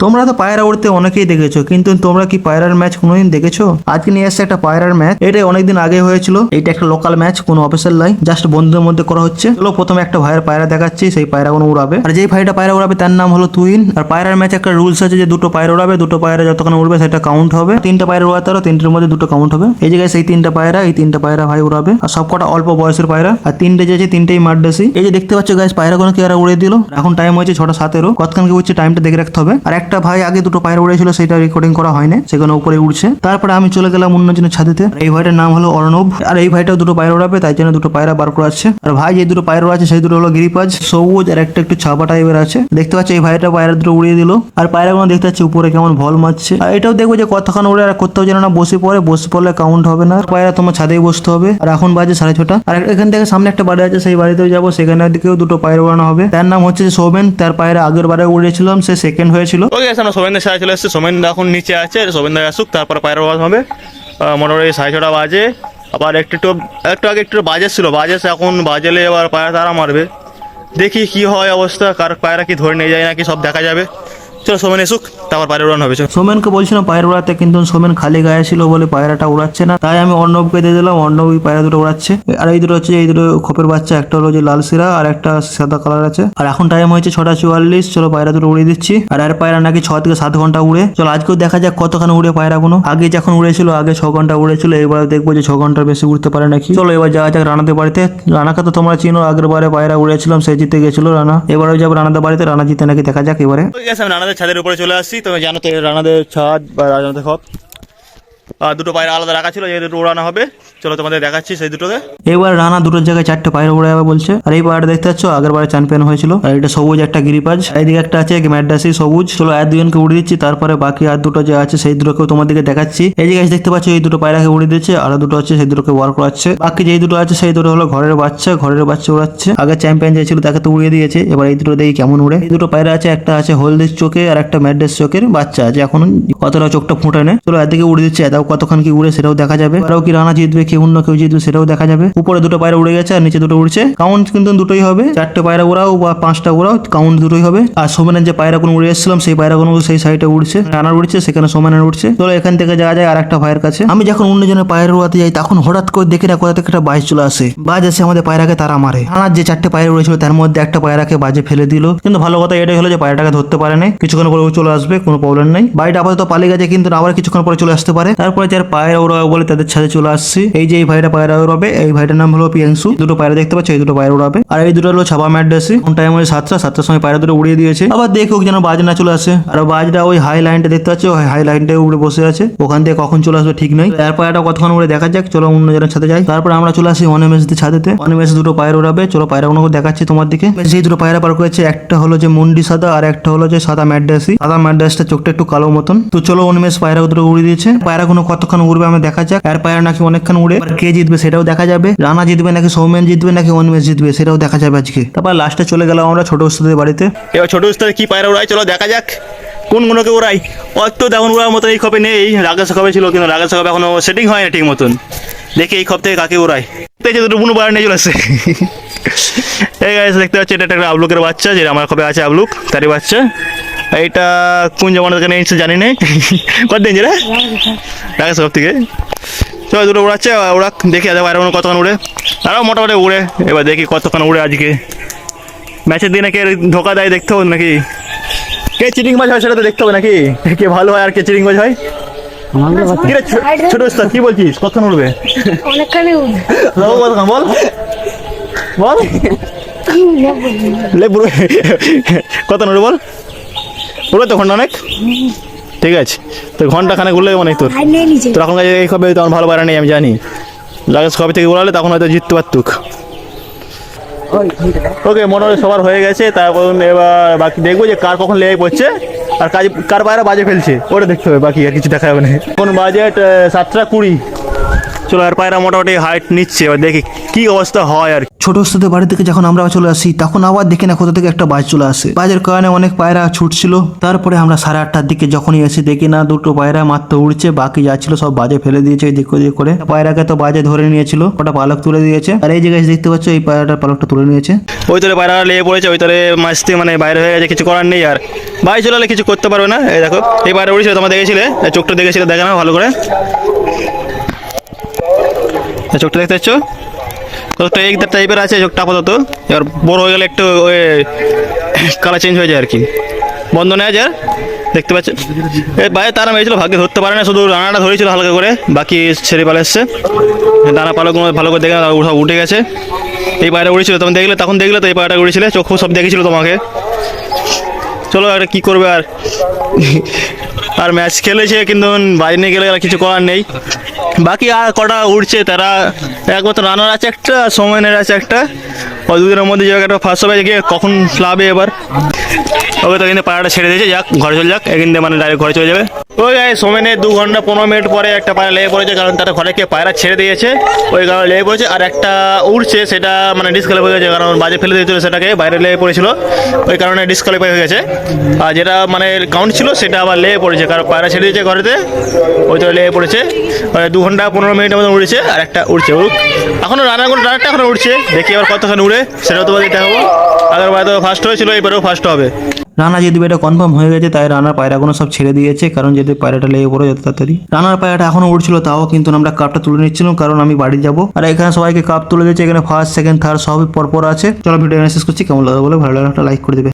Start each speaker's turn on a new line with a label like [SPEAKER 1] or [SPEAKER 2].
[SPEAKER 1] তোমরা তো পায়রা উড়তে অনেকেই দেখেছো, কিন্তু তোমরা কি পায়রার ম্যাচ কোনোদিন দেখেছো? আজকে নিয়ে এসছে একটা পায়রার ম্যাচ। এটা অনেকদিন আগে হয়েছিল। এটা একটা লোকাল ম্যাচ, কোনো অফিসিয়াল লাই, জাস্ট বন্ধুদের মধ্যে করা হচ্ছে। চলো প্রথমে একটা ভাইয়ের পায়রা দেখাচ্ছি, সেই পায়রা কোনো উড়াবে। আর যেই ভাইটা পায়রা উড়াবে তার নাম হলো তুহিন। আর পায়রার ম্যাচ একটা রুলস আছে যে দুটো পায়রা উড়াবে, দুটো পায়রা যতক্ষণ উড়বে সেটা কাউন্ট হবে। তিনটা পায়রা উড়াতে হলো, তিনটের মধ্যে দুটো কাউন্ট হবে। এই জায়গায় সেই তিনটা পায়রা, এই তিনটা পায়রা ভাই উড়াবে। আর সবকটা অল্প বয়সের পায়রা। আর তিনটে যে আছে তিনটেই মাড্রাসি। এই যে দেখতে পাচ্ছ গাইস, পায়রাগুলো কি উড়ে দিল। এখন টাইম হয়েছে 6:07। কতক্ষণ কি উঠছে টাইমটা দেখে রাখতে হবে। আর একটা ভাই আগে দুটো পায়রা উড়েছিল, সেটা রেকর্ডিং করা হয়নি, সেখানে উপরে উঠছে। তারপরে আমি চলে গেলাম অন্যজনের ছাদেতে। এই ভাইটার নাম হলো অর্ণব। আর এই ভাইটাও দুটো পায়রা উড়াবে, তাই জন্য দুটো পায়রা বার করাচ্ছে। আর ভাই যে দুটো পায়রা আছে সেই দুটো হলো গিরিপাজ, সবুজ আর একটা একটু ছাপা টাইপের আছে। দেখতে পাচ্ছ এই ভাইটা পায়রা দুটো উড়িয়ে দিল। আর পায়রাগুলো দেখতে পাচ্ছি উপরে কেমন ভল মারছে। আর এটাও দেখবো যে কতক্ষণ উড়ে, আর কোথাও যেন না বসে পড়লে কাউন্ট হবে না। পায়রা তোমার ছাদেই বসতে হবে। আর এখন বাজে 6:30। আর এখান থেকে সামনে একটা বাড়ি আছে, সেই বাড়িতেও যাবো, সেখানে দিকেও দুটো পায়রা উড়ানো হবে। তার নাম হচ্ছে সোমেন। তার পায়রা আগের বারে উড়েছিলাম, সে সেকেন্ড হয়েছিল। ওকে, আমরা সোমেনদের সাথে চলে এসেছে। সোমেন এখন নিচে আছে, সোমেনদা আসুক, তারপর পায়রা উড়ানো হবে। মোটামুটি 6:30 বাজে। আবার একটু আগে একটু বাজে ছিল, এখন বাজেলে এবার পায়রা তারা মারবে। দেখি কি হয় অবস্থা, কার পায়রা কি ধরে নিয়ে যায় নাকি সব দেখা যাবে। চলো সোমেন এসুক, তারপর পায়রা উড়ানো হবে। সোমেনকে বলছিলাম পায়রা উড়াতে, কিন্তু সোমেন খালি গায়ে ছিল বলে পায়রাটা উড়াচ্ছে না। তাই আমি অর্ণবকে দিয়ে দিলাম, অর্ণব পায়রা দুটো উড়াচ্ছে। আর এই দুটো হচ্ছে এই দুটো খোপের বাচ্চা, একটা হলো যে লাল সিরা আর একটা সাদা কালার আছে। আর এখন টাইম হয়েছে 6:44। চলো পায়রা দুটো উড়িয়ে দিচ্ছি। আর পায়রা নাকি 6 থেকে 7 ঘন্টা উড়ে। চলো আজকেও দেখা যাক কতক্ষণ উড়ে পায়রাগুলো। আগে যখন উড়েছিল, আগে 6 ঘন্টা উড়েছিল, এবার দেখবো যে 6 ঘন্টার বেশি উঠতে পারে নাকি। চলো এবার যাওয়া যাক রানাদের বাড়িতে। রানাকে তো তোমরা চিনো, আগের বারে পায়রা উড়েছিলাম, সে জিতে গেছিল রানা। এবারে যাবো রানাদের বাড়িতে, রানা জিতে নাকি দেখা যাক এবারে। রানাদের ছাদের উপরে চলে আসছি। তুমি জানো তো রানাদের ছাদ বা রানাদের খপ, আর দুটো পায়রা আলাদা রাখা ছিল, এই দুটো উড়ানো হবে। চলো তোমাদের দেখাচ্ছি সেই দুটোকে। এবার রানা দুটোর জায়গায় 4টে পায়রা উড়াবে বলছে। আর এই পায়রাটা দেখতে পাচ্ছ আগের বারে চ্যাম্পিয়ন হয়েছিল। আর এটা সবুজ একটা গিরিপাজ, এইদিকে একটা আছে ম্যাড্রাসি সবুজ। চলো আর দুজনকে উড়ে দিচ্ছি, তারপরে বাকি আর দুটো যে আছে সেই দুটোকেও তোমাদেরকে দেখাচ্ছি। এই যে দেখতে পাচ্ছ এই দুটো পায়রাকে উড়ে দিচ্ছে, আর দুটো আছে সেই দুটোকে ওয়ার করাচ্ছে। বাকি যেই দুটো আছে সেই দুটো হলো ঘরের বাচ্চা উড়াচ্ছে। আগে চ্যাম্পিয়ন যে ছিল তাকে তো উড়িয়ে দিয়েছে, এবার এই দুটো দেখি কেমন উড়ে। এই দুটো পায়রা আছে, একটা আছে হলদির চোখে আর একটা ম্যাড্রাস চোখের বাচ্চা আছে, এখন কতটা চোখটা ফুটে নেয়। চলো এদিকে উড়ে দিচ্ছে, এটাও কতক্ষণ কি উড়ে সেটাও দেখা যাবে। আরও কি রানা জিতবে কি অন্য কেউ জিতবে সেটাও দেখা যাবে। উপরে দুটো পায়রা উড়ে গেছে আর নিচে দুটো উড়ছে। কাউন্ট কিন্তু দুটোই হবে, 4টে পায়রা উড়াও বা 5টা উড়াও, কাউন্ট দুটোই হবে। আর সোমেনের যে পায়রাগুলো উড়ে এসেছিলাম সেই পায়রাগুলো সেই সাইডে উড়ছে, রানার উড়ছে, সেখানে সোমেনের উড়ছে। চলো এখান থেকে যাওয়া যায় আর একটা ভাইয়ের কাছে। আমি যখন অন্যজনের পায়রা উড়াতে যাই, তখন হঠাৎ করে দেখি না কোথা থেকে একটা বাজ চলে আসে। বাজ এসে আমাদের পায়রাকে তারা মারে। রানার যে 4টে পায়রা উড়েছিল তার মধ্যে একটা পায়রাকে বাজে ফেলে দিল। কিন্তু ভালো কথা এটাই হলো যে পায়রাটাকে ধরতে পারে নাই, কিছুক্ষণ পরে চলে আসবে, কোনো প্রবলেম নাই। বাড়িটা আপাতত পালিয়ে গেছে, কিন্তু আবার কিছুক্ষণ পরে চলে আসতে পারে। তারপরে যার পায়রা উড়াবে বলে তাদের ছাদে চলে আসছি। এই যে এই ভাইটা পায়রা উড়াবে, এই ভাইটার নাম হলো পিয়াংশু। দুটো পায়রা দেখতে পাচ্ছ, এই দুটো পায়রা উড়াবে। আর এই দুটো হলো ছাপা ম্যাড্রাসি। টাইম হচ্ছে 7টার সময় পায়রা দুটো উড়িয়ে দিয়েছে। আবার দেখুক যেন বাজ না চলে আসে। আর বাজটা ওই হাই লাইনটা দেখতে পাচ্ছ, ওই হাই লাইনটা উড়ে বসে আছে, ওখান থেকে কখন চলে আসবে ঠিক নয়। এর পায়রাটা কতক্ষণ উড়ে দেখা যাক। চলো অন্যজনের সাথে যাই। তারপর আমরা চলে আসি অনেমেসদের ছাদেতে। অনেমেস দুটো পায়রা উড়াবে। চলো পায়রাগুলো দেখাচ্ছি তোমার দিকে। সেই দুটো পায়রা পার করেছে, একটা হলো যে মুন্ডি সাদা আর একটা হলো যে সাদা ম্যাড্রাসি। সাদা ম্যাড্রাসটা চোখটা একটু কালো মতন। তো চলো অনেমেস পায়রা দুটো উড়িয়ে দিয়েছে। পায়রাগুলো কতক্ষণ উড়বে আমরা দেখা যাক। এর পায়রা নাকি অনেকক্ষণ উড়ে, কে জিতবে সেটাও দেখা যাবে। রানা জিতবে নাকি সৌমেন জিতবে নাকি অনিমেষ জিতবে সেটাও দেখা যাবে আজকে। তারপর লাস্টে চলে গেলাম আমরা ছোট উস্তাদের বাড়িতে। এবার ছোট উস্তাদ কি পায়রা উড়াই, চলো দেখা যাক কোনগুলোকে উড়াই। অত তেমন উড়ার মতো এই খপে নেই, রাগেশ খপে ছিল, কিন্তু রাগেশ খপে এখনো সেটিং হয় না ঠিক মতন। দেখি এই খপ থেকে কাকে উড়াই। দুটো বুনো পায়রা নিয়ে চলে আসছে। এই গাছ দেখতে পাচ্ছি, এটা একটা আবলুকের বাচ্চা, যেটা আমার খপে আছে আবলুক, তারই বাচ্চা। এইটা কোন জমানা থেকে নিয়েছে জানি না, কতদিন যে রাগেশ খপ থেকে। চলো দুটো উড়াচ্ছে, ওরা দেখি আজ বাইরে কতক্ষণ উড়ে। আরও মোটামুটি উড়ে। এবার দেখি কতক্ষণ উড়ে আজকে। ম্যাচের দিনে কে ধোকা দেয় দেখতে হবে নাকি, কে চিটিং বাজ হয় সেটা তো দেখতে হবে নাকি, কে ভালো হয় আর কে চিটিং বাজ হয়। ছোট উস্তাদ কি বলছিস, কতক্ষণ উড়বে? বল বল বল কত উড়বে বল। উড়বে তো ঘন্টা অনেক, ঠিক আছে তো ঘন্টা খানে ঘুরলে অনেক। তোর এখন কাছে এই খবে তখন ভালো বাইরে নেই আমি জানি। লাগেজ কবে থেকে উড়ালে তখন হয়তো জিততে পারতুক। ওকে মোটামুটি সবার হয়ে গেছে। তারপর এবার বাকি দেখবো যে কার কখন লেগে পড়ছে আর কার বাইরে বাজে ফেলছে, ওটা দেখতে হবে। বাকি আর কিছু দেখা যাবে না। কোন বাজেট 7টা 20।
[SPEAKER 2] চলো আর পায়রা মোটামুটি হাইট নিচ্ছে, এবার দেখি কি অবস্থা হয় আর কি।
[SPEAKER 1] ছোট সাথে বাড়ি থেকে যখন আমরা চলে আসি তখন আবার দেখি না কোথা থেকে একটা বাজ চলে আসে। বাজের কারণে অনেক পায়রা ছুটছিল। তারপরে আমরা 8:30টার দিকে যখনই এসে দেখি না দুটো পায়রা মাত্র উড়ছে, বাকি যাচ্ছিল সব বাজে ফেলে দিয়েছে এদিক ওদিক করে। পায়রাকে তো বাজে ধরে নিয়েছিল, ওটা পালক তুলে দিয়েছে। আর এই জায়গায় দেখতে পাচ্ছ এই পায়রাটার পালকটা তুলে নিয়েছে।
[SPEAKER 2] ওই তলে পায়রা লেগে পড়েছে, ওই তলে মাছতে মানে বাইরে হয়ে গেছে, কিছু করার নেই। আর বাইরে চলে কিছু করতে পারবে না। এই দেখো এই পায়রা উড়েছিল, তোমরা দেখেছিলে, এই চোখটা দেখেছিলে, দেখে না ভালো করে, চোখটা দেখতে পাচ্ছ কতটা এক টাইপের আছে চোখটা আপাতত। এবার বড় হয়ে গেলে একটু ওই কালার চেঞ্জ হয়ে যায় আর কি। বন্ধ নেই আর দেখতে পাচ্ছেন এই বাইরে তারা মেরেছিল, ভাগ্যে ধরতে পারে না, শুধু রানাটা ধরেছিল হালকা করে, বাকি ছেড়ে পালে এসছে। দানা পালকগুলো ভালো করে দেখে সব উঠে গেছে। এই পায়রা উড়েছিল তখন দেখলে, তখন দেখলে তো এই পায়রাটা উড়েছিলে, চোখ সব দেখেছিল তোমাকে। চলো আর কি করবে আর আর ম্যাচ খেলেছে কিন্তু বাইরে নিয়ে গেলে আর কিছু করার নেই। বাকি আর কটা উঠছে তারা, একমাত্র রানার আছে একটা, সোমেনের আছে একটা। ওই দুদিনের মধ্যে যে একটা ফার্স্ট হবে গিয়ে কখন ফ্লাবে এবার। ওকে তো কিন্তু পায়রাটা ছেড়ে দিয়েছে, যাক ঘরে চলে যাক, এখান থেকে মানে ডাইরেক্ট ঘরে চলে যাবে। ওই সোমেনের 2 ঘন্টা 15 মিনিট পরে একটা পায়রা লেগে পড়েছে, কারণ তারা ঘরে কে পায়রা ছেড়ে দিয়েছে, ওই কারণে লেগে পড়েছে। আর একটা উড়ছে সেটা মানে ডিসকালিফাই হয়ে গেছে, কারণ বাজে ফেলে দিয়েছিল সেটাকে, বাইরে লেগে পড়েছিল, ওই কারণে ডিসকালিফাই হয়ে গেছে। আর যেটা মানে কাউন্ট ছিল সেটা আবার লেগে পড়েছে, কারণ পায়রা ছেড়ে দিয়েছে ঘরেতে, ওই তো লেগে পড়েছে। 2 ঘন্টা 15 মিনিটের মতো উড়েছে, আর একটা উড়ছে। এখনও রানারটা এখনও উঠছে, দেখি এবার কতক্ষণ উড়ে সেটাও তোমাদের দেখাবো। আগেরবার তো ফার্স্ট হয়েছিল, এবারেও ফার্স্ট হবে।
[SPEAKER 1] রানা যদি এটা কনফার্ম হয়ে গেছে, তাই রানার পায়রাগুলো সব ছেড়ে দিয়েছে, কারণ যদি পায়রাটা লেগে পড়ে যত তাড়াতাড়ি। রানার পায়রাটা এখনো উড়ছিল, তাও কিন্তু আমরা কাপটা তুলে নিচ্ছিলাম, কারণ আমি বাড়ি যাব। আর এখানে সবাইকে কাপ তুলে দিয়েছে, এখানে ফার্স্ট সেকেন্ড থার্ড সবই পরপর আছে। চলো ভিডিও শেষ করছি, কেমন লাগবে বলে ভালো লাগলে একটা লাইক করে দেবে।